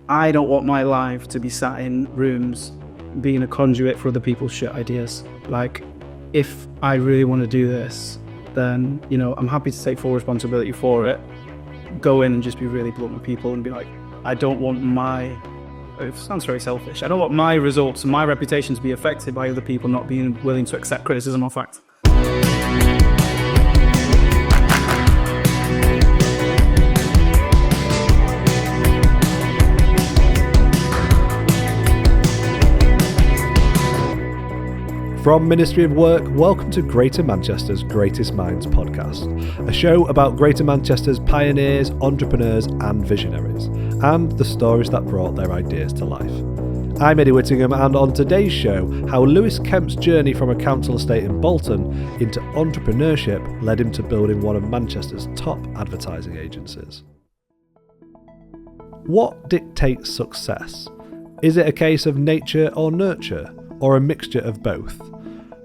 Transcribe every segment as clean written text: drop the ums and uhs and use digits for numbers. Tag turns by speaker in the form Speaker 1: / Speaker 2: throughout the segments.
Speaker 1: I don't want my life to be sat in rooms being a conduit for other people's shit ideas. Like, if I really want to do this, then, you know, I'm happy to take full responsibility for it. Go in and just be really blunt with people and be like, I don't want it sounds very selfish, I don't want my results and my reputation to be affected by other people not being willing to accept criticism or fact.
Speaker 2: From Ministry of Work, welcome to Greater Manchester's Greatest Minds podcast, a show about Greater Manchester's pioneers, entrepreneurs and visionaries, and the stories that brought their ideas to life. I'm Eddie Whittingham, and on today's show, how Lewis Kemp's journey from a council estate in Bolton into entrepreneurship led him to building one of Manchester's top advertising agencies. What dictates success? Is it a case of nature or nurture, or a mixture of both?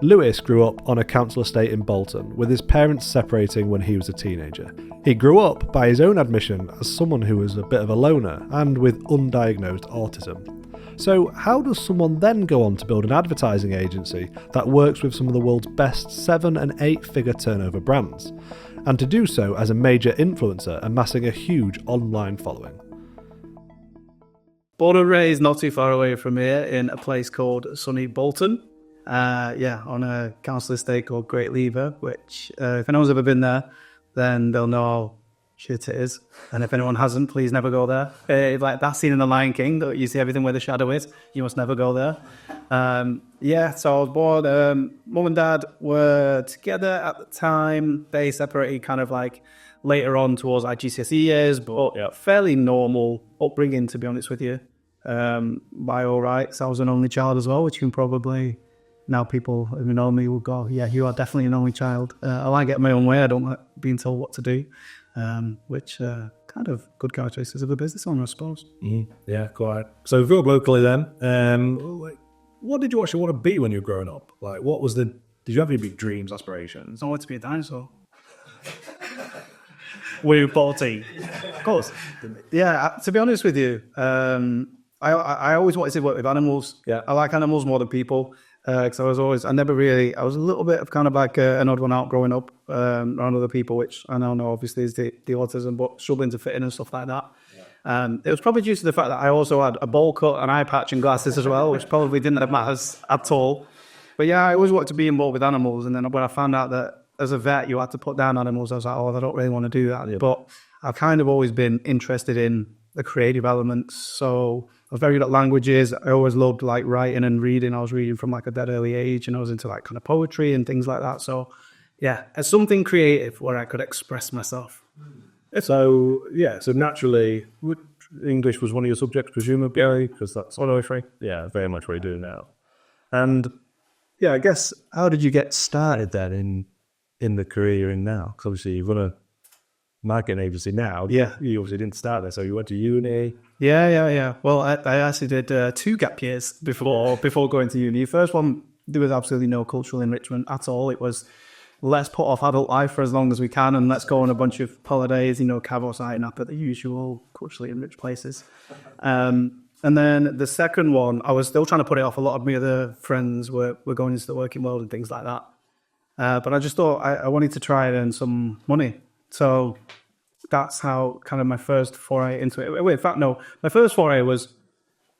Speaker 2: Lewis grew up on a council estate in Bolton, with his parents separating when he was a teenager. He grew up, by his own admission, as someone who was a bit of a loner and with undiagnosed autism. So how does someone then go on to build an advertising agency that works with some of the world's best 7- and 8-figure turnover brands, and to do so as a major influencer, amassing a huge online following?
Speaker 1: Born and raised not too far away from here in a place called sunny Bolton. On a council estate called Great Lever, which if anyone's ever been there, then they'll know how shit it is. And if anyone hasn't, please never go there. Like that scene in The Lion King, that you see everything where the shadow is, you must never go there. So I was born, mum and dad were together at the time. They separated kind of like later on towards like GCSE years, but fairly normal upbringing, to be honest with you. By all rights, I was an only child as well, which you can probably, now people who know me will go, yeah, you are definitely an only child. I like getting my own way. I don't like being told what to do, which kind of good characteristics of the business owner, I suppose.
Speaker 3: Yeah, quite. So if you're locally then, what did you actually want to be when you were growing up? Like, did you have any big dreams, aspirations?
Speaker 1: I wanted to be a dinosaur. With Bolton. Of course. Yeah, to be honest with you, I always wanted to work with animals. Yeah. I like animals more than people. Because I was a little bit of kind of like an odd one out growing up around other people, which I now know obviously is the autism, but struggling to fit in and stuff like that. Yeah. It was probably due to the fact that I also had a bowl cut, an eye patch and glasses as well, which probably didn't have matters at all. But yeah, I always wanted to be involved with animals. And then when I found out that as a vet, you had to put down animals, I was like, I don't really want to do that. Yep. But I've kind of always been interested in the creative elements. So I was very good at languages. I always loved like writing and reading. I was reading from like a dead early age, and I was into like kind of poetry and things like that. So yeah, as something creative where I could express myself.
Speaker 3: So naturally, English was one of your subjects, presumably, because that's
Speaker 1: poetry.
Speaker 3: Yeah, very much what you do now. And yeah, I guess, how did you get started then in the career you're in now? Because obviously you run a marketing agency now.
Speaker 1: Yeah.
Speaker 3: You obviously didn't start there, so you went to uni.
Speaker 1: Yeah. Well, I actually did 2 gap years before going to uni. First one, there was absolutely no cultural enrichment at all. It was, let's put off adult life for as long as we can and let's go on a bunch of holidays, Cabo Side up at the usual culturally enriched places. And then the second one, I was still trying to put it off. A lot of my other friends were going into the working world and things like that. But I just thought I wanted to try and earn some money. So that's how kind of my first foray into it. Wait, in fact, no. My first foray was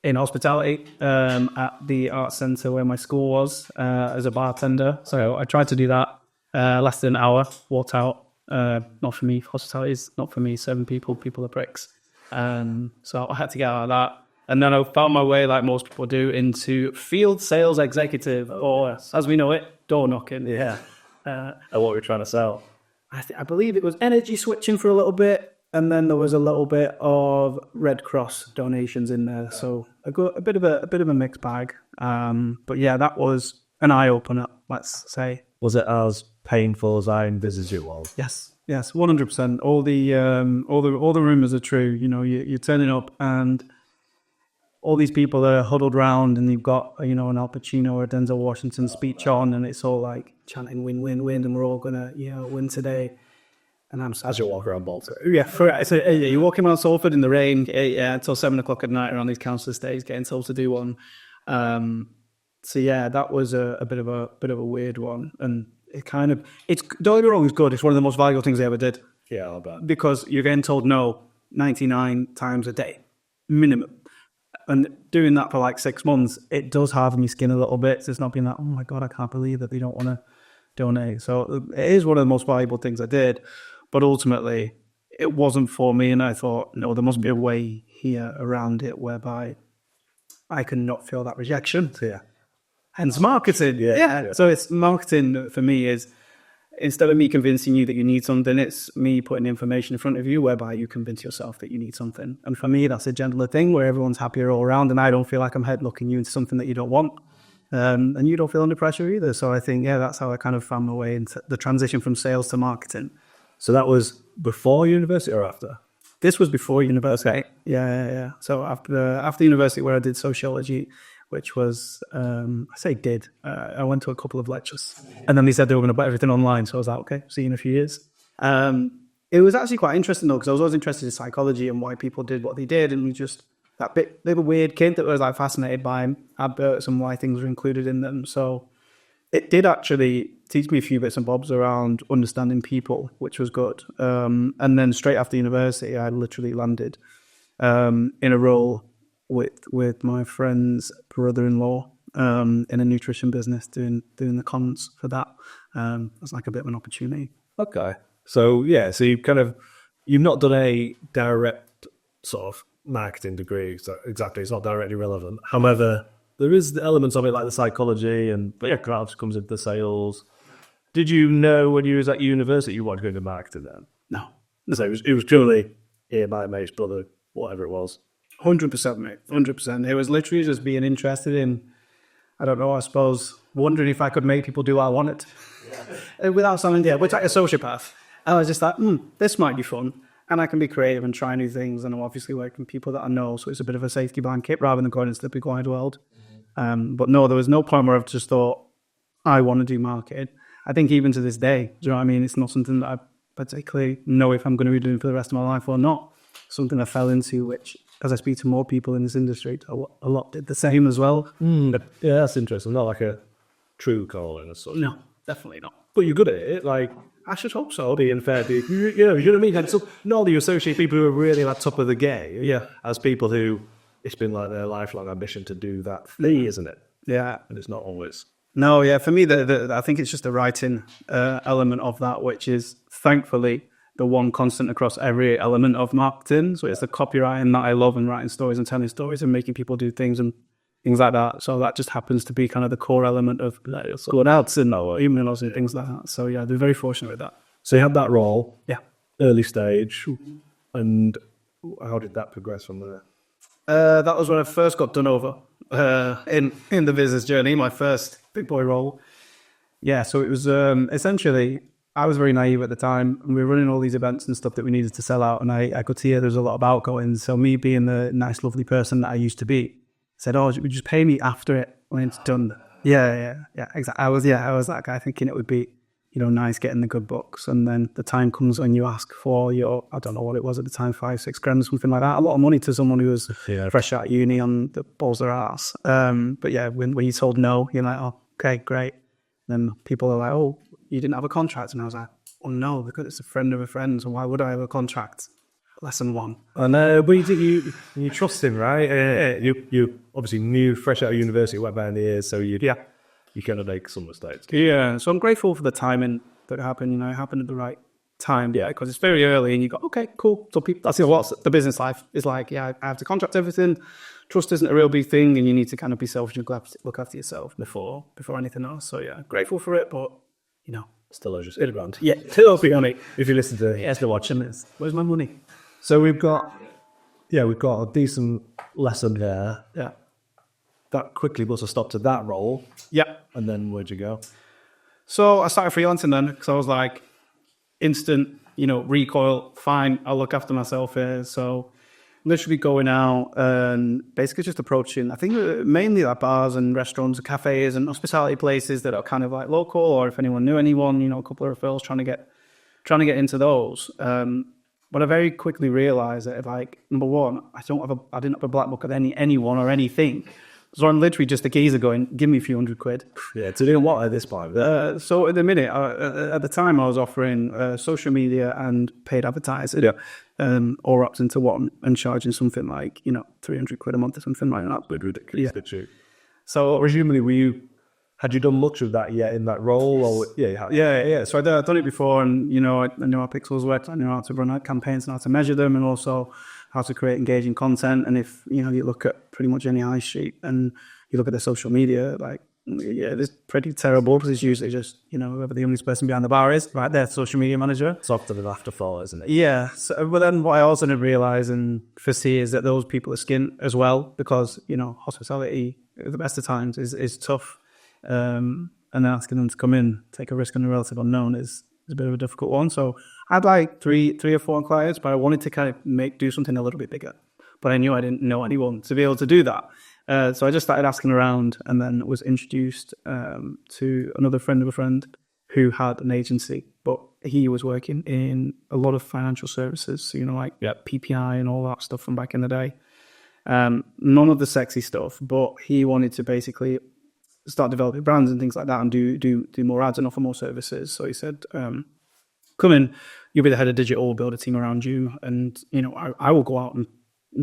Speaker 1: in hospitality at the art centre where my school was as a bartender. So I tried to do that. Lasted an hour, walked out. Not for me. Hospitality is not for me. 7 people are pricks. So I had to get out of that. And then I found my way, like most people do, into field sales executive, or as we know it, door knocking.
Speaker 3: Yeah. And what were you trying to sell?
Speaker 1: I believe it was energy switching for a little bit, and then there was a little bit of Red Cross donations in there. So a bit of a mixed bag. But yeah, that was an eye opener, let's say.
Speaker 3: Was it as painful as I envisaged it was?
Speaker 1: Yes, 100%. All the rumors are true. You're turning up and all these people are huddled round, and you've got an Al Pacino or a Denzel Washington speech on, and it's all like chanting win, win, win, and we're all gonna win today. And I'm
Speaker 2: As you walk around Bolton.
Speaker 1: so you're walking around Salford in the rain, until 7:00 at night around these council estates, getting told to do one. So yeah, that was a bit of a weird one, and it kind of, it's, don't get me wrong, it's good. It's one of the most valuable things I ever did.
Speaker 2: Yeah, I'll bet.
Speaker 1: Because you're getting told no 99 times a day, minimum. And doing that for like 6 months, it does harden your skin a little bit. So it's not being like, oh my God, I can't believe that they don't want to donate. So it is one of the most valuable things I did. But ultimately, it wasn't for me. And I thought, no, there must be a way here around it whereby I can not feel that rejection.
Speaker 2: Yeah.
Speaker 1: Hence marketing. Yeah. So it's marketing for me is, instead of me convincing you that you need something, it's me putting information in front of you whereby you convince yourself that you need something. And for me, that's a gentler thing where everyone's happier all around and I don't feel like I'm headlocking you into something that you don't want. And you don't feel under pressure either. So I think, that's how I kind of found my way into the transition from sales to marketing.
Speaker 3: So that was before university or after?
Speaker 1: This was before university. Yeah. So after university, where I did sociology, which was, I went to a couple of lectures. And then they said they were going to put everything online. So I was like, okay, see you in a few years. It was actually quite interesting, though, because I was always interested in psychology and why people did what they did. And we just, that bit of a weird kid that was like fascinated by adverts and why things were included in them. So it did actually teach me a few bits and bobs around understanding people, which was good. And then straight after university, I literally landed in a role with my friend's brother-in-law in a nutrition business, doing the comms for that. It was like a bit of an opportunity.
Speaker 3: Okay. So you've not done a direct sort of marketing degree. So exactly, it's not directly relevant. However, there is the elements of it like the psychology but crowds comes into the sales. Did you know when you was at university you wanted to go into marketing then?
Speaker 1: No.
Speaker 3: So it was purely my mate's brother, whatever it was.
Speaker 1: 100%, mate. 100%. It was literally just being interested in, I don't know, I suppose, wondering if I could make people do what I wanted. Yeah. Without sounding, we're like a sociopath. I was just like, this might be fun. And I can be creative and try new things. And I'm obviously working with people that I know. So it's a bit of a safety blanket rather than going into the big wide world. Mm-hmm. But no, there was no point where I've just thought, I want to do marketing. I think even to this day, do you know what I mean? It's not something that I particularly know if I'm going to be doing for the rest of my life or not. Something I fell into, which, as I speak to more people in this industry, a lot did the same as well.
Speaker 3: Yeah, that's interesting. Not like a true calling as such.
Speaker 1: No, definitely not.
Speaker 3: But you're good at it. Like, I should hope so, being fair to you. You know what I mean? And so, normally you associate people who are really at top of the game as people who, it's been like their lifelong ambition to do that thing, isn't it?
Speaker 1: Yeah.
Speaker 3: And it's not always.
Speaker 1: No, for me, I think it's just the writing element of that, which is thankfully the one constant across every element of marketing. So it's the copywriting that I love, and writing stories and telling stories and making people do things and things like that. So that just happens to be kind of the core element of good ads and emails and things like that. So yeah, they're very fortunate with that.
Speaker 3: So you had that role, early stage,
Speaker 1: and
Speaker 3: how did that progress from there?
Speaker 1: That was when I first got done over in the business journey, my first big boy role. Yeah, so it was essentially, I was very naive at the time, and we were running all these events and stuff that we needed to sell out, and I could see there was a lot of outgoings. So me being the nice, lovely person that I used to be, said, "Oh, would you just pay me after it when it's done?" Yeah, exactly. I was that guy thinking it would be, nice getting the good books, and then the time comes when you ask for your, I don't know what it was at the time, 5-6 grand, something like that. A lot of money to someone who was fresh out of uni on the balls of their ass. But yeah, when you told no, you're like, oh, okay, great. Then people are like, oh, you didn't have a contract, and I was like, oh no, because it's a friend of a friend, so why would I have a contract? Lesson one.
Speaker 3: And but you trust him, right? You obviously knew fresh out of university, went by in the years, so you kind of make some mistakes.
Speaker 1: Yeah, so I'm grateful for the timing that happened. It happened at the right time. Yeah, because it's very early, and you go, okay, cool. So people, that's what the business life is like. Yeah, I have to contract everything. Trust isn't a real big thing, and you need to kind of be selfish and look after yourself before anything else. So yeah, grateful for it, but
Speaker 3: still just in a brand.
Speaker 1: Yeah, still be on it.
Speaker 3: If you listen to
Speaker 1: still watching this. Where's my money?
Speaker 3: So we've got a decent lesson there.
Speaker 1: Yeah.
Speaker 3: That quickly was a stop to that role.
Speaker 1: Yeah.
Speaker 3: And then where'd you go?
Speaker 1: So I started freelancing then, because I was like, instant, recoil, fine, I'll look after myself here. So literally going out and basically just approaching, I think mainly like bars and restaurants and cafes and hospitality places that are kind of like local, or if anyone knew anyone, a couple of referrals, trying trying to get into those. But I very quickly realized that, like, number one, I didn't have a black book of anyone or anything. So I'm literally just a geezer going, give me a few £100.
Speaker 3: Yeah, to do what at this point?
Speaker 1: So at the minute, at the time, I was offering social media and paid advertising, all wrapped into one, and charging something like, £300 a month or something like that.
Speaker 3: But ridiculous,
Speaker 1: Yeah.
Speaker 3: So presumably, had you done much of that yet in that role? Or
Speaker 1: Yeah. So I've done it before, and I know how pixels work. I know how to run out campaigns and how to measure them, and also how to create engaging content. And if you look at pretty much any high street and you look at the social media, like, it's pretty terrible, because it's usually just whoever the youngest person behind the bar is, right there, social media manager.
Speaker 3: It's often an afterthought, isn't it?
Speaker 1: Yeah. So, but then what I also didn't realize and foresee is that those people are skint as well, because hospitality at the best of times is tough. And asking them to come in, take a risk on a relative unknown is a bit of a difficult one. So I had like three or four clients, but I wanted to kind of do something a little bit bigger. But I knew I didn't know anyone to be able to do that. So I just started asking around, and then was introduced to another friend of a friend who had an agency, but he was working in a lot of financial services. So, like PPI and all that stuff from back in the day. None of the sexy stuff, but he wanted to basically start developing brands and things like that, and do more ads and offer more services. So he said, come in, you'll be the head of digital, we'll build a team around you, and I will go out and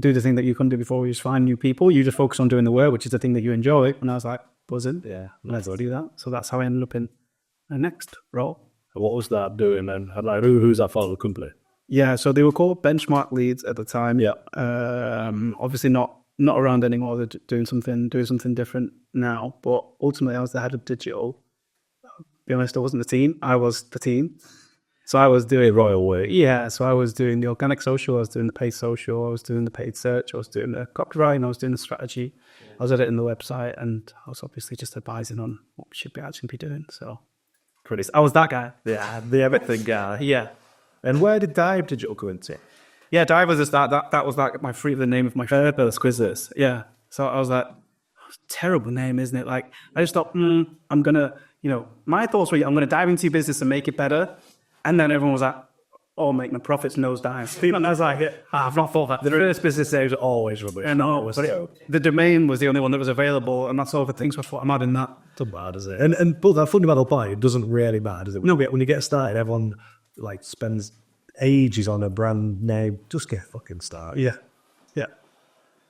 Speaker 1: do the thing that you couldn't do before. You just find new people, you just focus on doing the work, which is the thing that you enjoy. And I was like, buzzing, let's do that. So that's how I ended up in the next role.
Speaker 3: What was that doing then? Like, who's that for the company?
Speaker 1: Yeah, so they were called Benchmark Leads at the time.
Speaker 3: Yeah.
Speaker 1: Obviously not around anymore. They're doing something different now. But ultimately, I was the head of digital. To be honest, I wasn't the team. I was the team. So I was doing
Speaker 3: royal work.
Speaker 1: Yeah, so I was doing the organic social, I was doing the paid social, I was doing the paid search, I was doing the copywriting, I was doing the strategy, I was editing the website, and I was obviously just advising on what we should actually be doing. So I was that guy.
Speaker 3: Yeah, the everything guy.
Speaker 1: Yeah.
Speaker 3: And where did Dive Digital come into?
Speaker 1: Yeah, Dive was just that was like the name of my first quizzes. Yeah. So I was like, terrible name, isn't it? Like, I just thought, I'm gonna, my thoughts were, I'm gonna dive into your business and make it better. And then everyone was like, oh, make my profits nosedive. And I was like, I've not thought that.
Speaker 3: The first business names are always rubbish.
Speaker 1: I know. The domain was the only one that was available, and that's all the things. So I thought, I'm adding that.
Speaker 3: It's not bad, is it? But that fundamental point, it doesn't really matter, does it? No. When you get started, everyone spends ages on a brand name. Just get fucking started.
Speaker 1: Yeah.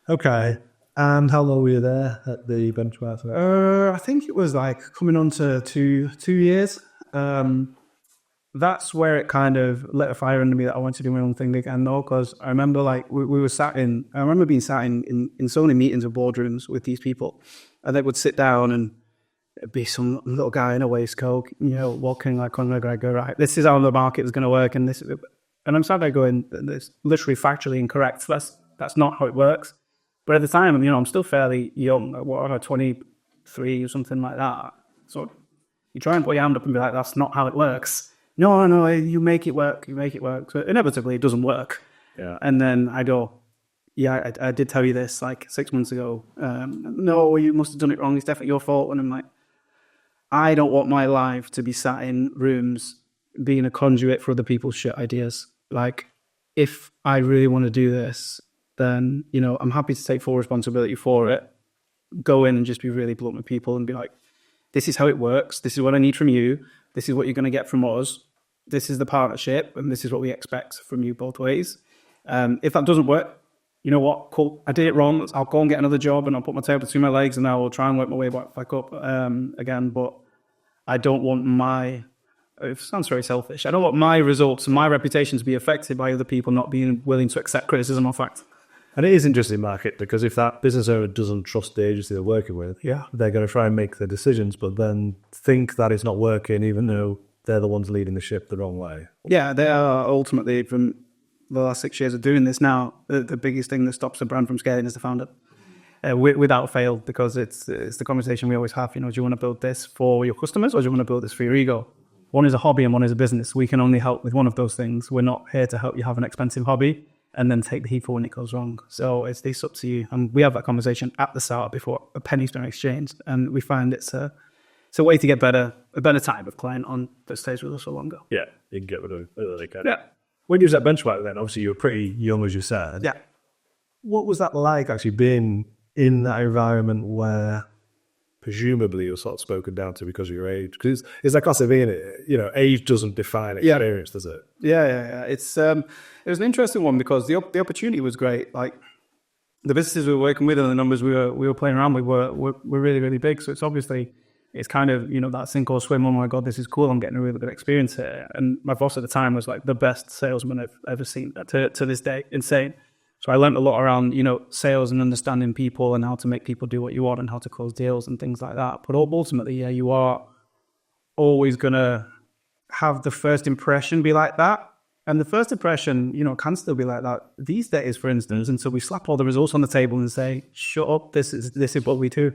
Speaker 3: Okay. And how long were you there at the benchmark?
Speaker 1: I think it was coming on to two years. That's where it kind of lit a fire under me that I wanted to do my own thing again, though, because I remember I remember being sat in so many meetings or boardrooms with these people, and they would sit down and it'd be some little guy in a waistcoat, walking like Conor McGregor, right? This is how the market is going to work, and I'm sat there going, it's literally factually incorrect. That's not how it works. But at the time, I'm still fairly young, 23 or something like that. So you try and put your hand up and be like, that's not how it works. No, you make it work. So inevitably, it doesn't work.
Speaker 3: Yeah.
Speaker 1: And then I go, I did tell you this 6 months ago. No, you must have done it wrong. It's definitely your fault. And I'm like, I don't want my life to be sat in rooms being a conduit for other people's shit ideas. If I really want to do this, then, I'm happy to take full responsibility for it. Go in and just be really blunt with people and be like, this is how it works. This is what I need from you. This is what you're going to get from us. This is the partnership, and this is what we expect from you both ways. If that doesn't work, you know what? Cool. I did it wrong. I'll go and get another job, and I'll put my tail between my legs, and I will try and work my way back up again. But I don't want it sounds very selfish. I don't want my results and my reputation to be affected by other people not being willing to accept criticism or fact.
Speaker 3: And it is interesting market, because if that business owner doesn't trust the agency they're working with, they're going to try and make their decisions, but then think that it's not working, even though they're the ones leading the ship the wrong way. Yeah,
Speaker 1: they are ultimately, from the last 6 years of doing this now, the biggest thing that stops a brand from scaling is the founder, without fail, because it's the conversation we always have. Do you want to build this for your customers, or do you want to build this for your ego? One is a hobby and one is a business. We can only help with one of those things. We're not here to help you have an expensive hobby and then take the heat for when it goes wrong. So it's up to you. And we have that conversation at the start before a penny's been exchanged. And we find it's a it's a way to get a better type of client on that stays with us for longer.
Speaker 3: Yeah, you can get rid of it.
Speaker 1: Yeah.
Speaker 3: When you was at Benchmark then, obviously you were pretty young, as you said.
Speaker 1: Yeah.
Speaker 3: What was that like, actually being in that environment where presumably you're sort of spoken down to because of your age? Because it's like classic, isn't it? Age doesn't define experience, does it?
Speaker 1: Yeah. It's it was an interesting one because the opportunity was great. Like the businesses we were working with and the numbers we were playing around with were really, really big. So it's kind of, that sink or swim. Oh my God, this is cool. I'm getting a really good experience here. And my boss at the time was like the best salesman I've ever seen to this day. Insane. So I learned a lot around, sales and understanding people and how to make people do what you want and how to close deals and things like that. But ultimately, you are always going to have the first impression be like that. And the first impression, can still be like that these days, for instance. And so we slap all the results on the table and say, shut up, this is what we do.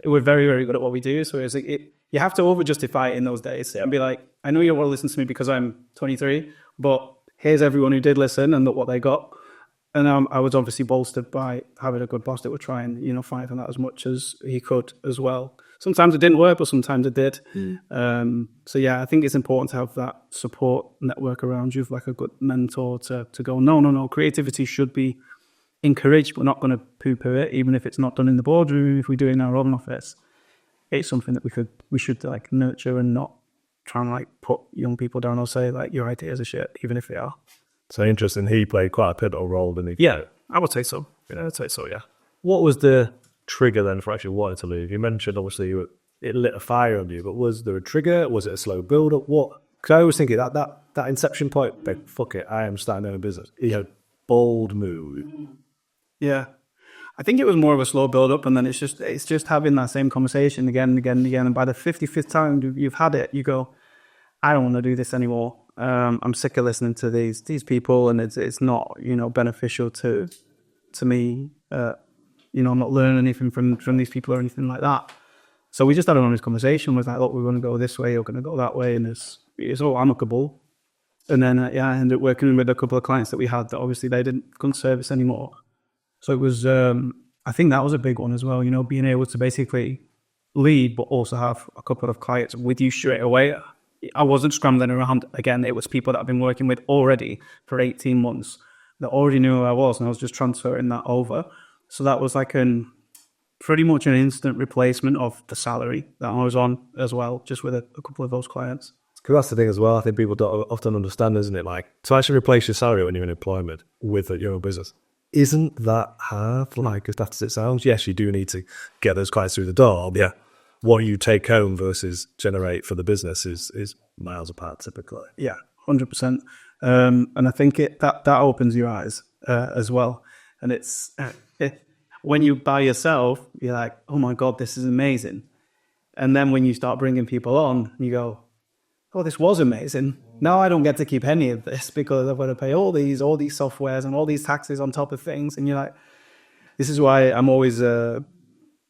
Speaker 1: We're very, very good at what we do. So it's like you have to over-justify it in those days and be like, I know you want to listen to me because I'm 23, but here's everyone who did listen and look what they got. And I was obviously bolstered by having a good boss that would try and, fight on that as much as he could as well. Sometimes it didn't work, but sometimes it did. So yeah, I think it's important to have that support network around you, like a good mentor to go, no, creativity should be encouraged. We're not going to poo-poo it, even if it's not done in the boardroom. If we do it in our own office, it's something that we should like nurture and not try and like put young people down or say like your ideas are shit, even if they are.
Speaker 3: So interesting. He played quite a pivotal role, didn't he?
Speaker 1: Yeah, I would say so. Yeah, I'd say so, yeah.
Speaker 3: What was the trigger then for actually wanting to leave? You mentioned obviously it lit a fire on you, but was there a trigger? Was it a slow build up? What? Because I always think that inception point, like, fuck it, I am starting my own business. Bold move.
Speaker 1: Yeah. I think it was more of a slow build up, and then it's just having that same conversation again and again and again. And by the 55th time you've had it, you go, I don't want to do this anymore. I'm sick of listening to these people, and it's not beneficial to me. I'm not learning anything from these people or anything like that. So we just had an honest conversation. Was like, look, we're going to go this way, we're going to go that way, and it's all amicable. And then I ended up working with a couple of clients that we had that obviously they couldn't service anymore. So it was I think that was a big one as well. Being able to basically lead, but also have a couple of clients with you straight away. I wasn't scrambling around. Again, it was people that I've been working with already for 18 months that already knew who I was, and I was just transferring that over. So that was like pretty much an instant replacement of the salary that I was on as well, just with a couple of those clients.
Speaker 3: Because that's the thing as well. I think people don't often understand, isn't it? Like, to actually replace your salary when you're in employment with your own business, isn't that hard? Like, as daft as it sounds, yes, you do need to get those clients through the door. But yeah. What you take home versus generate for the business is miles apart typically.
Speaker 1: Yeah, 100%. And I think that opens your eyes as well. And it's when you by yourself, you're like, oh my God, this is amazing. And then when you start bringing people on, you go, oh, this was amazing. Now I don't get to keep any of this because I've got to pay all these softwares and all these taxes on top of things. And you're like, this is why I'm always...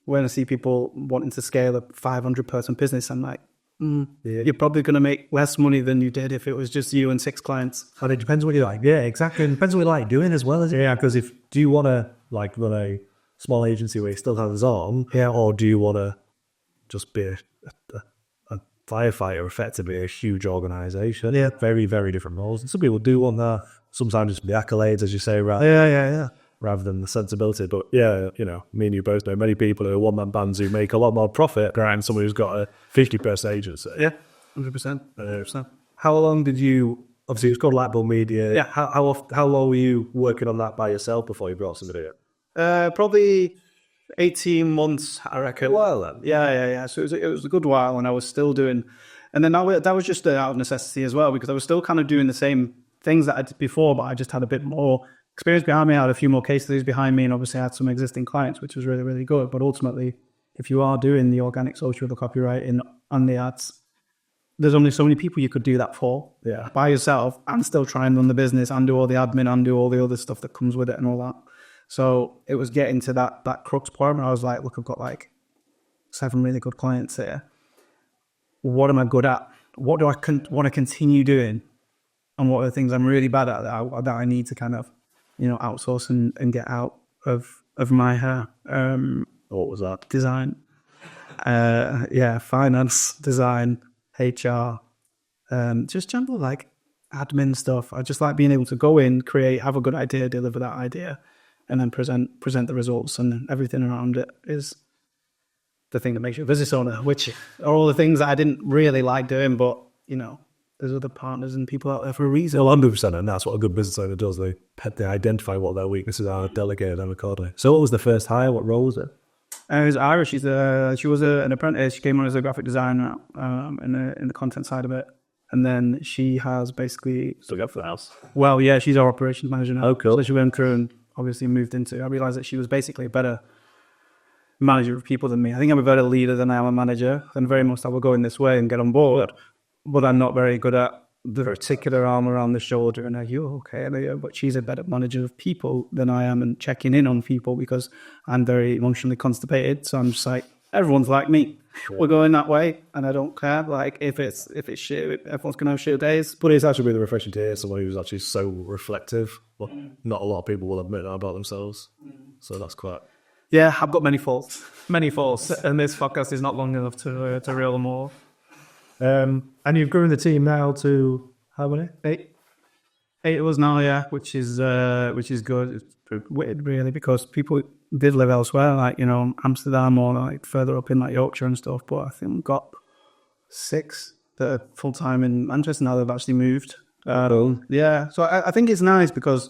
Speaker 1: when I see people wanting to scale a 500-person business, I'm like, you're probably going to make less money than you did if it was just you and 6 clients.
Speaker 3: And it depends what you like. Yeah, exactly. It depends what you like doing as well, isn't it? Yeah, because do you want to like run a small agency where you still have his arm, or do you want to just be a firefighter, effectively a huge organisation? Yeah, very, very different roles. And some people do want that. Sometimes just the accolades, as you say, right? Rather than the sensibility. But yeah, me and you both know many people who are one-man bands who make a lot more profit than someone who's got a 50-person agency.
Speaker 1: Yeah, 100%.
Speaker 3: How long did you, obviously it was called Lightbulb Media. Yeah. How long were you working on that by yourself before you brought somebody in?
Speaker 1: Probably 18 months, I reckon.
Speaker 3: Well then.
Speaker 1: Yeah. So it was a good while, and I was still doing, and then that was just out of necessity as well, because I was still kind of doing the same things that I did before, but I just had a bit more experience behind me. I had a few more case studies behind me, and obviously I had some existing clients, which was really, really good. But ultimately, if you are doing the organic social, the copywriting and the ads, there's only so many people you could do that for by yourself and still try and run the business and do all the admin and do all the other stuff that comes with it and all that. So it was getting to that crux point where I was like, look, I've got like 7 really good clients here. What am I good at? What do I want to continue doing? And what are the things I'm really bad at that I need to kind of outsource and get out of my hair.
Speaker 3: What was that?
Speaker 1: Design. finance, design, HR, just general like admin stuff. I just like being able to go in, create, have a good idea, deliver that idea, and then present the results, and everything around it is the thing that makes you a business owner, which are all the things that I didn't really like doing, but there's other partners and people out there for a reason.
Speaker 3: Well, 100%, and that's what a good business owner does. They identify what their weaknesses are, delegate them accordingly. So what was the first hire? What role was it?
Speaker 1: It was Ira. She was an apprentice. She came on as a graphic designer in the content side of it. And then she has basically...
Speaker 3: Still go for the house.
Speaker 1: Well, yeah, she's our operations manager now.
Speaker 3: Oh, cool.
Speaker 1: So she went through and obviously moved into... I realised that she was basically a better manager of people than me. I think I'm a better leader than I am a manager. And very much I will go in this way and get on board. But I'm not very good at the particular arm around the shoulder. And are you okay? But she's a better manager of people than I am, and checking in on people, because I'm very emotionally constipated. So I'm just like, everyone's like me. Sure. We're going that way, and I don't care. Like if it's shit, everyone's gonna have shit days.
Speaker 3: But it's actually really refreshing to hear someone who's actually so reflective. Well, not a lot of people will admit that about themselves. So that's quite...
Speaker 1: Yeah, I've got many faults, and this podcast is not long enough to reel them all.
Speaker 3: And you've grown the team now to how many?
Speaker 1: 8 of us now, yeah, which is good. It's weird, really, because people did live elsewhere, like Amsterdam or like further up in like Yorkshire and stuff. But I think we've got 6 that are full time in Manchester now. They've actually moved. Yeah, so I think it's nice because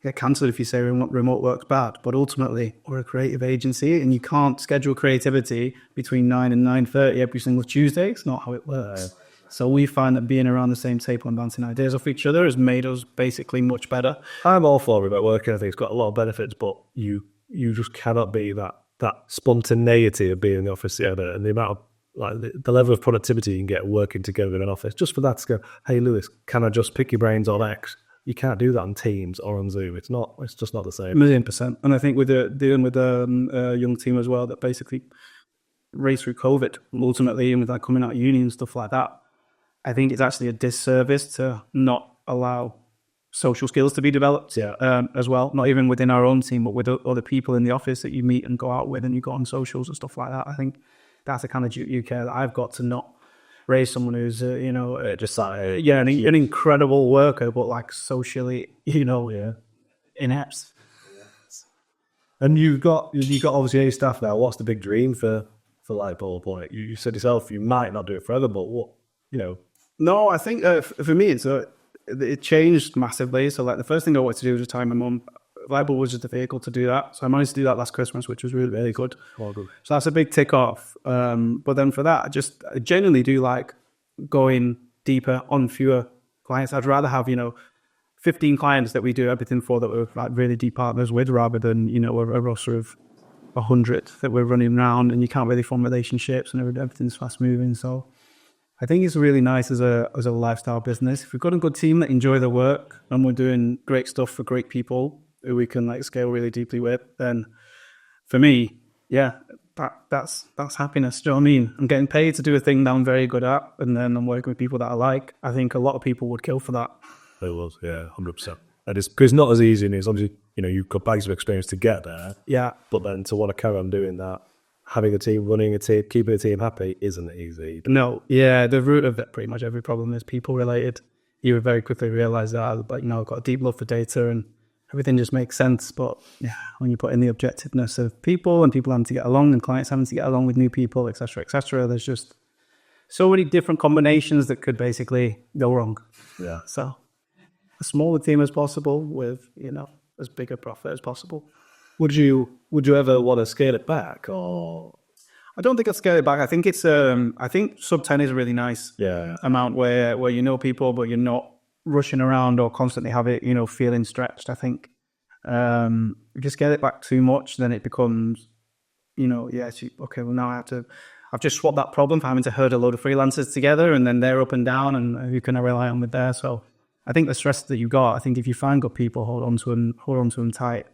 Speaker 1: get cancelled if you say remote work's bad, but ultimately we're a creative agency and you can't schedule creativity between 9 and 9:30 every single Tuesday. It's not how it works. So we find that being around the same table and bouncing ideas off each other has made us basically much better.
Speaker 3: I'm all for remote working. I think it's got a lot of benefits, but you just cannot be that spontaneity of being in the office together, and the amount of the level of productivity you can get working together in an office. Just for that to go, hey Lewis, can I just pick your brains on X? You can't do that on Teams or on Zoom. It's just not the same.
Speaker 1: 1,000,000%. And I think with dealing with a young team as well that basically raced through COVID ultimately, and with like coming out of uni and stuff like that, I think it's actually a disservice to not allow social skills to be developed as well. Not even within our own team, but with other people in the office that you meet and go out with, and you go on socials and stuff like that. I think that's the kind of duty of care that I've got, to not raise someone who's just an incredible worker, but like socially inept.
Speaker 3: And you've got obviously 8 staff now. What's the big dream for Lightbulb? You said yourself you might not do it forever, but what
Speaker 1: No, I think for me it changed massively. So like the first thing I wanted to do was retire my mum. Lightbulb was just a vehicle to do that. So I managed to do that last Christmas, which was really, really good.
Speaker 3: Oh, good.
Speaker 1: So that's a big tick off. But then for that, I genuinely do like going deeper on fewer clients. I'd rather have, 15 clients that we do everything for, that we're like really deep partners with, rather than, a roster of 100 that we're running around and you can't really form relationships and everything's fast moving. So I think it's really nice as a lifestyle business. If we've got a good team that enjoy their work and we're doing great stuff for great people who we can like scale really deeply with, then for me, that's happiness. Do you know what I mean? I'm getting paid to do a thing that I'm very good at, and then I'm working with people that I like. I think a lot of people would kill for that.
Speaker 3: It was, 100%. And it's because it's not as easy, and it's obviously, you've got bags of experience to get there.
Speaker 1: Yeah.
Speaker 3: But then to want to carry on doing that, having a team, running a team, keeping a team happy isn't easy.
Speaker 1: No, yeah, the root of pretty much every problem is people related. You would very quickly realize that, but I've got a deep love for data and everything just makes sense. But yeah, when you put in the objectiveness of people and people having to get along and clients having to get along with new people, etc., there's just so many different combinations that could basically go wrong.
Speaker 3: Yeah.
Speaker 1: So as small a team as possible with, as big a profit as possible.
Speaker 3: Would you ever want to scale it back, or?
Speaker 1: I don't think I'd scale it back. I think it's I think sub 10 is a really nice amount where people, but you're not rushing around or constantly have it, feeling stretched. I think if you scale it back too much, then it becomes, okay, well now I've just swapped that problem for having to herd a load of freelancers together, and then they're up and down, and who can I rely on with there? So I think the stress that you got, I think if you find good people, hold on to them tight.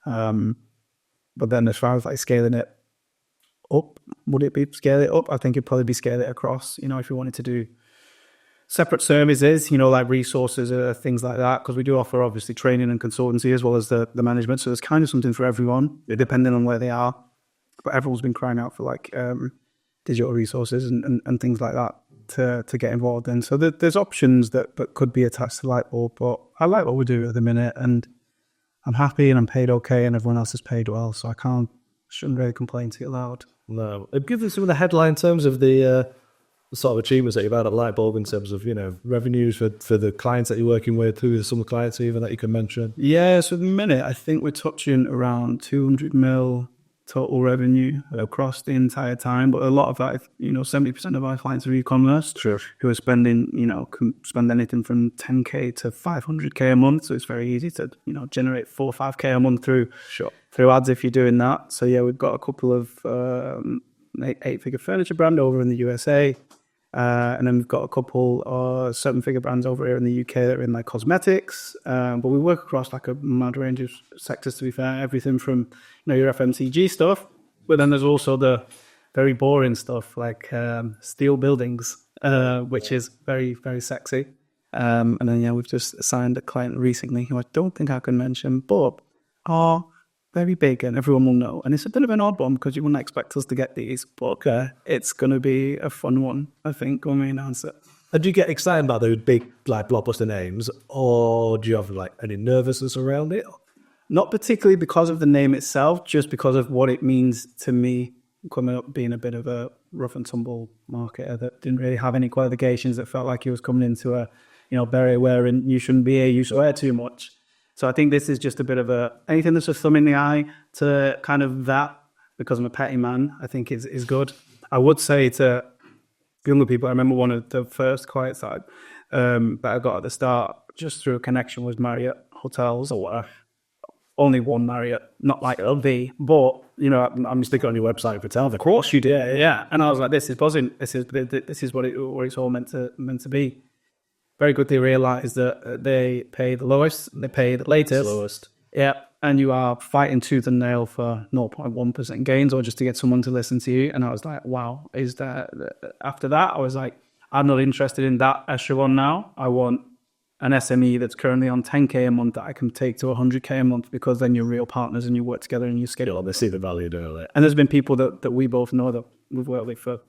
Speaker 1: But then as far as like scaling it up, would it be scale it up? I think it'd probably be scale it across, if you wanted to do separate services, like resources or things like that, because we do offer obviously training and consultancy as well as the management. So there's kind of something for everyone, depending on where they are. but everyone's been crying out for like digital resources and things like that to get involved in. So there's options that could be attached to Lightbulb, but I like what we do at the minute, and I'm happy and I'm paid okay, and everyone else is paid well, so shouldn't really complain too loud.
Speaker 3: No, give us some of the headline terms of the sort of achievements that you've had at Lightbulb in terms of, revenues for the clients that you're working with. Who are some of the clients even that you can mention?
Speaker 1: Yeah, so at the minute, I think we're touching around 200 mil total revenue across the entire time. But a lot of that, 70% of our clients are e-commerce, who are spending, can spend anything from 10K to 500K a month. So it's very easy to, generate 4 or 5K a month through ads if you're doing that. So yeah, we've got a couple of 8-figure furniture brand over in the USA. And then we've got a couple 7-figure brands over here in the UK that are in like cosmetics. But we work across like a mad range of sectors, to be fair. Everything from, your FMCG stuff, but then there's also the very boring stuff like steel buildings, which is very, very sexy. And then, we've just signed a client recently who I don't think I can mention, but are very big and everyone will know. And it's a bit of an odd one because you wouldn't expect us to get these, but it's going to be a fun one, I think, when we announce it.
Speaker 3: And do you get excited about those big, like, blockbuster names, or do you have, like, any nervousness around it?
Speaker 1: Not particularly because of the name itself, just because of what it means to me, coming up being a bit of a rough and tumble marketer that didn't really have any qualifications, that felt like he was coming into a, berry wearing, you shouldn't be here, you swear too much. So I think this is just a bit of anything that's a thumb in the eye to kind of that, because I'm a petty man, I think is good. I would say to younger people, I remember one of the first clients that I got at the start, just through a connection with Marriott Hotels or whatever. Only one Marriott, not like LV, but, I'm sticking on your website for Telva. Of course you did, yeah. And I was like, this is buzzing. This is what it's all meant to be. Very quickly realised that they pay the lowest, they pay the latest.
Speaker 3: Lowest.
Speaker 1: Yeah, and you are fighting tooth and nail for 0.1% gains or just to get someone to listen to you. And I was like, wow, is that... After that, I was like, I'm not interested in that echelon now. I want an SME that's currently on 10K a month that I can take to 100K a month, because then you're real partners and you work together and you scale.
Speaker 3: They see the value, don't they?
Speaker 1: And there's been people that we both know that we've worked with for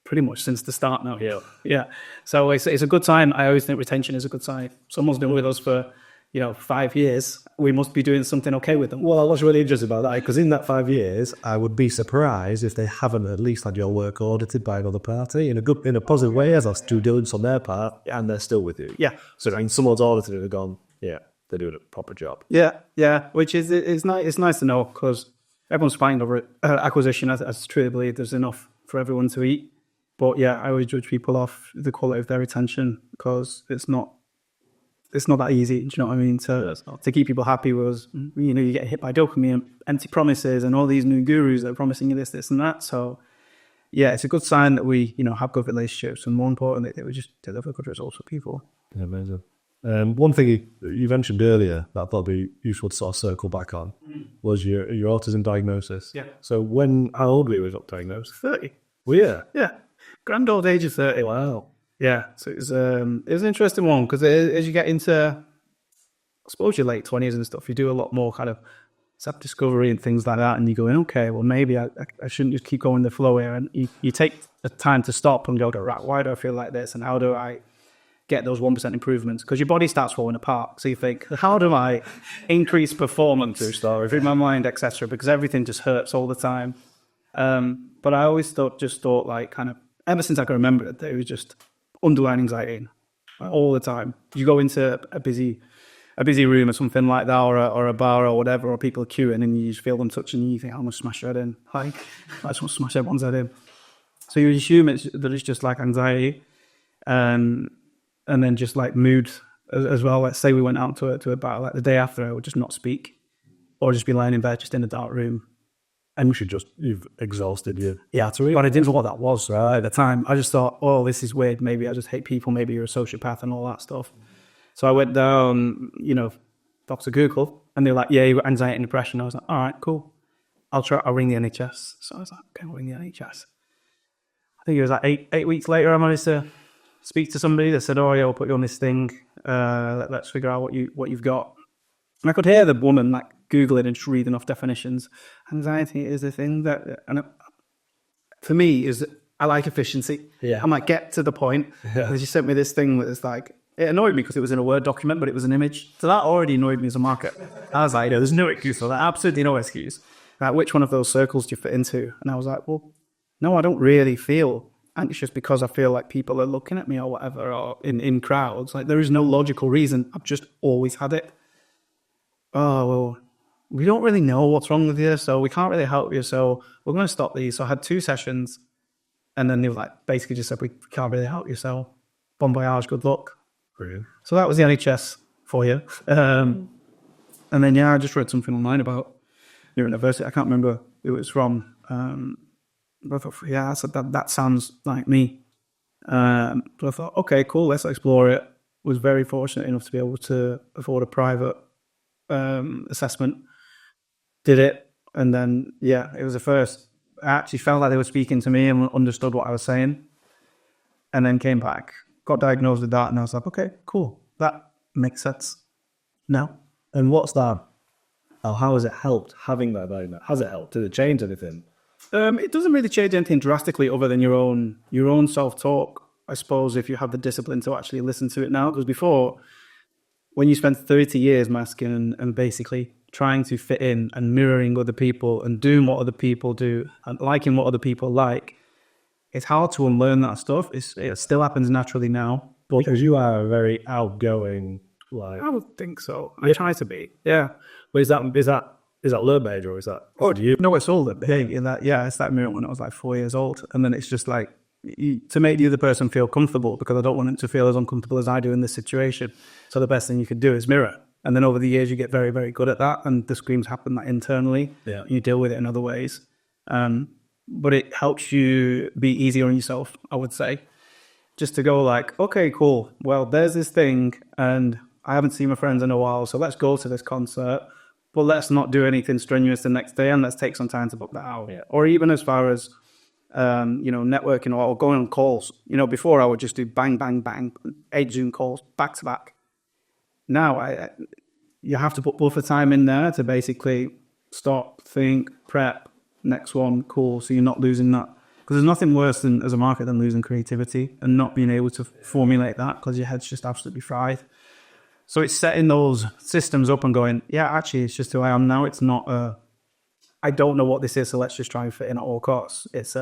Speaker 1: pretty much since the start now. Yeah. So it's a good sign. I always think retention is a good sign. Someone's been with us for 5 years. We must be doing something okay with them.
Speaker 3: Well, I was really interested about that, because in that 5 years, I would be surprised if they haven't at least had your work audited by another party in a positive way, as that's due diligence on their part, and they're still with you.
Speaker 1: Yeah.
Speaker 3: So I mean, someone's audited it and gone, yeah, they're doing a proper job.
Speaker 1: Yeah. Which is it's nice to know, because everyone's fighting over it. Acquisition. I truly believe there's enough for everyone to eat. But yeah, I always judge people off the quality of their retention, because it's not that easy. Do you know what I mean? To keep people happy was, you get hit by dopamine and empty promises and all these new gurus that are promising you this and that. So yeah, it's a good sign that we, have good relationships, and more importantly, that we just deliver good results for people.
Speaker 3: Yeah, amazing. One thing you mentioned earlier that I thought would be useful to sort of circle back on was your autism diagnosis.
Speaker 1: Yeah.
Speaker 3: So how old were you when you got diagnosed?
Speaker 1: 30.
Speaker 3: Well, yeah.
Speaker 1: Yeah. Grand old age of 30.
Speaker 3: Wow.
Speaker 1: Yeah, so it was an interesting one, because as you get into, I suppose, your late 20s and stuff, you do a lot more kind of self-discovery and things like that, and you're going, okay, well, maybe I shouldn't just keep going the flow here, and you take the time to stop and go, right, why do I feel like this, and how do I get those 1% improvements? Because your body starts falling apart, so you think, how do I increase performance through my mind, etc., because everything just hurts all the time. But I always thought like, kind of, ever since I can remember it, it was just underlying anxiety all the time. You go into a busy room or something like that, or a bar or whatever, or people are queuing, and you just feel them touching you. You think, I'm gonna smash your head in. Like, I just want to smash everyone's head in. So you assume that it's just like anxiety, and then just like mood as well. Let's say we went out to a bar, like the day after, I would just not speak, or just be lying in bed, just in a dark room.
Speaker 3: And you've exhausted your
Speaker 1: battery. But I didn't know what that was, right? At the time, I just thought, oh, this is weird. Maybe I just hate people. Maybe you're a sociopath and all that stuff. So I went down, Dr. Google, and they're like, yeah, you got anxiety and depression. I was like, all right, cool. I'll ring the NHS. So I was like, okay, I'll ring the NHS. I think it was like eight weeks later, I managed to speak to somebody that said, oh, yeah, we'll put you on this thing. Let's figure out what you've got. And I could hear the woman like Googling and just reading off definitions. Anxiety is a thing that, for me, is I like efficiency.
Speaker 3: Yeah.
Speaker 1: I'm like, get to the point.
Speaker 3: Yeah.
Speaker 1: Because you sent me this thing that is like, it annoyed me because it was in a Word document, but it was an image. So that already annoyed me as a marketer. I was like, there's no excuse for that. Absolutely no excuse. Like, which one of those circles do you fit into? And I was like, well, no, I don't really feel anxious because I feel like people are looking at me or whatever, or in crowds. Like, there is no logical reason. I've just always had it. Oh, well, we don't really know what's wrong with you, so we can't really help you. So we're going to stop these. So I had 2 sessions, and then they were like, basically just said, we can't really help you. So bon voyage, good luck.
Speaker 3: Brilliant.
Speaker 1: So that was the NHS for you. And then, I just read something online about neurodiversity. I can't remember who it was from. But I thought, I said, that sounds like me. So I thought, okay, cool, let's explore it. Was very fortunate enough to be able to afford a private assessment. Did it. And then, it was the first. I actually felt like they were speaking to me and understood what I was saying. And then came back, got diagnosed with that, and I was like, okay, cool. That makes sense now.
Speaker 3: And what's that? How has it helped having that diagnosis? Has it helped? Did it change anything?
Speaker 1: It doesn't really change anything drastically other than your own self-talk, I suppose, if you have the discipline to actually listen to it now. Because before, when you spend 30 years masking and basically trying to fit in and mirroring other people and doing what other people do and liking what other people like, it's hard to unlearn that stuff. It still happens naturally now.
Speaker 3: But because you are a very outgoing,
Speaker 1: I would think so. I try to be. Yeah.
Speaker 3: But is that learned behavior, or is that?
Speaker 1: Oh, do you? No, it's all the behavior. It's that mirror when I was like 4 years old, and then it's just like to make the other person feel comfortable, because I don't want them to feel as uncomfortable as I do in this situation. So the best thing you could do is mirror, and then over the years you get very, very good at that, and the screams happen like internally.
Speaker 3: Yeah.
Speaker 1: And you deal with it in other ways, but it helps you be easier on yourself, I would say. Just to go like, okay, cool. Well, there's this thing, and I haven't seen my friends in a while, so let's go to this concert. But let's not do anything strenuous the next day, and let's take some time to book that out.
Speaker 3: Yeah.
Speaker 1: Or even as far as, networking or going on calls. Before I would just do bang, bang, bang, 8 Zoom calls back to back. Now you have to put buffer time in there to basically stop, think, prep, next one, cool. So you're not losing that. Because there's nothing worse than as a marketer than losing creativity and not being able to formulate that because your head's just absolutely fried. So it's setting those systems up and going, actually, it's just who I am now. It's not I don't know what this is, so let's just try and fit in at all costs. It's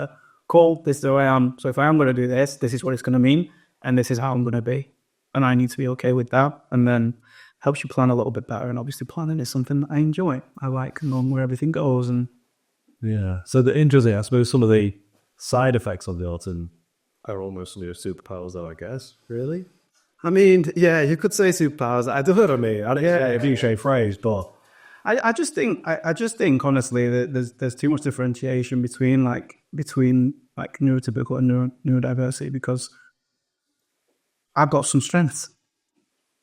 Speaker 1: cool, this is who I am. So if I am going to do this, this is what it's going to mean, and this is how I'm going to be. And I need to be okay with that. And then helps you plan a little bit better. And obviously planning is something that I enjoy. I like knowing where everything goes. And
Speaker 3: so the interesting, I suppose some of the side effects of the autism are almost some of your superpowers, though, I guess. Really?
Speaker 1: I mean, you could say superpowers. I don't know what I mean.
Speaker 3: If you say phrase, but
Speaker 1: I just think honestly that there's too much differentiation between neurotypical and neurodiversity, because I've got some strengths.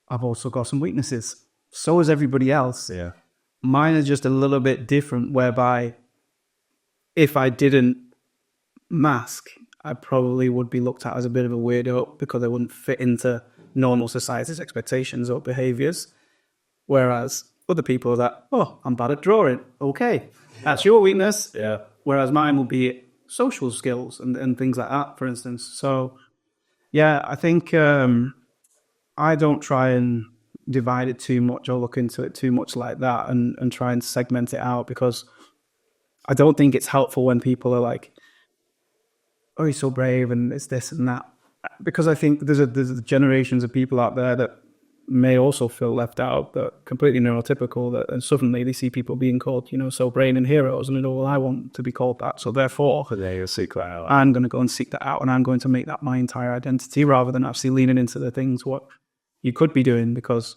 Speaker 1: I've also got some weaknesses. So is everybody else.
Speaker 3: Yeah.
Speaker 1: Mine are just a little bit different, whereby if I didn't mask, I probably would be looked at as a bit of a weirdo because I wouldn't fit into normal society's expectations or behaviors. Whereas other people are that, I'm bad at drawing. Okay, that's your weakness.
Speaker 3: Yeah.
Speaker 1: Whereas mine will be social skills and things like that, for instance. So, I think I don't try and divide it too much or look into it too much like that and try and segment it out, because I don't think it's helpful when people are like, oh, you're so brave and it's this and that. Because I think there's generations of people out there that may also feel left out, that are completely neurotypical, and suddenly they see people being called, so brain and heroes, and I want to be called that. So therefore, I'm going to go and seek that out, and I'm going to make that my entire identity, rather than actually leaning into the things what you could be doing. Because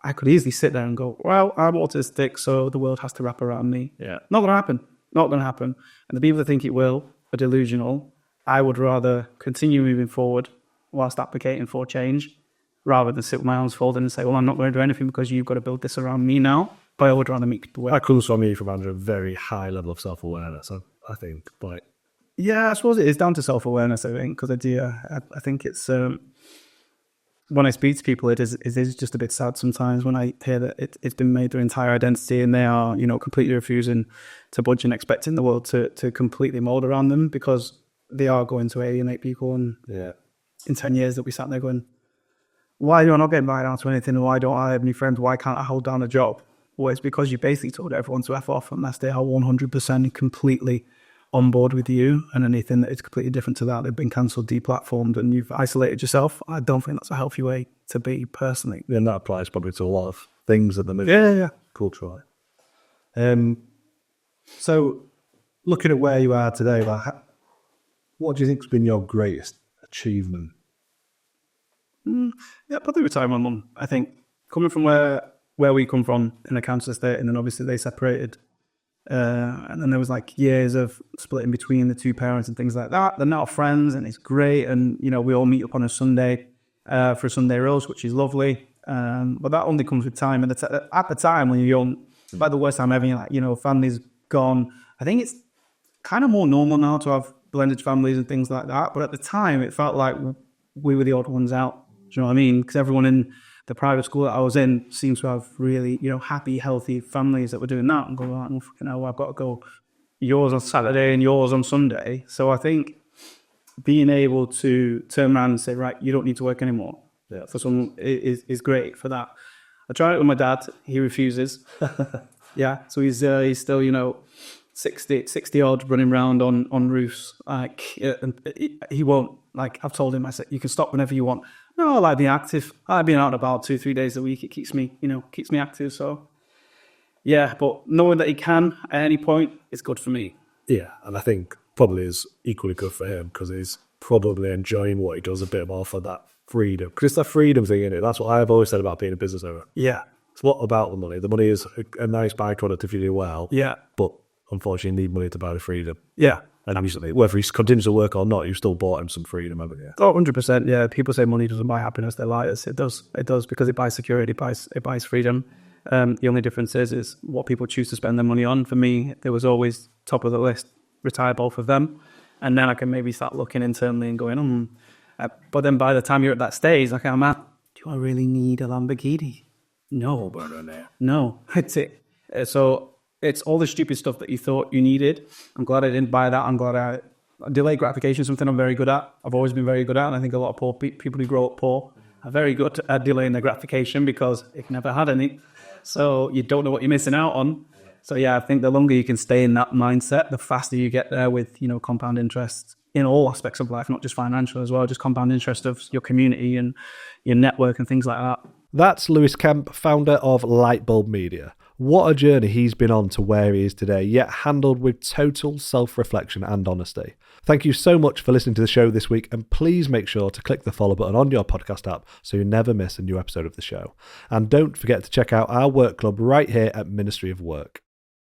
Speaker 1: I could easily sit there and go, well, I'm autistic, so the world has to wrap around me.
Speaker 3: Yeah.
Speaker 1: Not going to happen. Not going to happen. And the people that think it will are delusional. I would rather continue moving forward whilst advocating for change, rather than sit with my arms folded and say, well, I'm not going to do anything because you've got to build this around me now. But I would rather meet people where.
Speaker 3: That comes from you from under a very high level of self-awareness, I think.
Speaker 1: Yeah, I suppose it is down to self-awareness, I think, because I think it's when I speak to people, it is just a bit sad sometimes when I hear that it's been made their entire identity and they are, completely refusing to budge and expecting the world to completely mold around them, because they are going to alienate people. And in 10 years they'll be sat there going, why do I not get invited out to anything? Why don't I have any friends? Why can't I hold down a job? Well, it's because you basically told everyone to F off unless they are 100% completely on board with you, and anything that is completely different to that, they've been cancelled, deplatformed, and you've isolated yourself. I don't think that's a healthy way to be, personally.
Speaker 3: And that applies probably to a lot of things at the moment.
Speaker 1: Yeah.
Speaker 3: Culturally. So, looking at where you are today, what do you think's been your greatest achievement?
Speaker 1: Probably retiring my mum. I think coming from where we come from in a council estate, and then obviously they separated. And then there was like years of splitting between the two parents and things like that. They're now friends and it's great. And, we all meet up on a Sunday for a Sunday roast, which is lovely. But that only comes with time. And at the time when you're young, it's about the worst time ever. You're like, family's gone. I think it's kind of more normal now to have blended families and things like that. But at the time, it felt like we were the odd ones out. Do you know what I mean? Because everyone in the private school that I was in seems to have really, happy, healthy families that were doing that, and going, oh, fucking hell, I've got to go yours on Saturday and yours on Sunday. So I think being able to turn around and say, right, you don't need to work anymore, for someone is great for that. I tried it with my dad. He refuses. So he's still, 60 odd running around on roofs. Like, and he won't. Like, I've told him, I said, you can stop whenever you want. No, I like being active. I like being out and about 2-3 days a week. It keeps me active. So, yeah, but knowing that he can at any point is good for me.
Speaker 3: Yeah, and I think probably is equally good for him, because he's probably enjoying what he does a bit more for that freedom. Because it's that freedom thing, isn't it? That's what I've always said about being a business owner.
Speaker 1: Yeah.
Speaker 3: It's what about the money? The money is a nice byproduct if you do well.
Speaker 1: Yeah.
Speaker 3: But unfortunately, you need money to buy the freedom.
Speaker 1: Yeah.
Speaker 3: And obviously, whether he continues to work or not, you still bought him some freedom, haven't you?
Speaker 1: Oh, 100%. Yeah. People say money doesn't buy happiness. They're liars. It does. It does, because it buys security. It buys freedom. The only difference is what people choose to spend their money on. For me, there was always top of the list, retire both of them. And then I can maybe start looking internally and going, but then by the time you're at that stage, like, I'm at, do I really need a Lamborghini? No. No. It's it. So it's all the stupid stuff that you thought you needed. I'm glad I didn't buy that. I'm glad delayed gratification is something I'm very good at. I've always been very good at, and I think a lot of poor people who grow up poor are very good at delaying their gratification because they've never had any. So you don't know what you're missing out on. So yeah, I think the longer you can stay in that mindset, the faster you get there with, compound interest in all aspects of life, not just financial as well, just compound interest of your community and your network and things like that.
Speaker 2: That's Lewis Kemp, founder of Lightbulb Media. What a journey he's been on to where he is today, yet handled with total self-reflection and honesty. Thank you so much for listening to the show this week, and please make sure to click the follow button on your podcast app so you never miss a new episode of the show. And don't forget to check out our work club right here at Ministry of Work.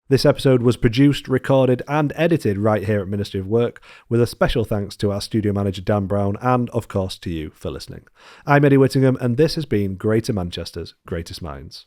Speaker 2: This episode was produced, recorded and edited right here at Ministry of Work, with a special thanks to our studio manager Dan Brown and, of course, to you for listening. I'm Eddie Whittingham, and this has been Greater Manchester's Greatest Minds.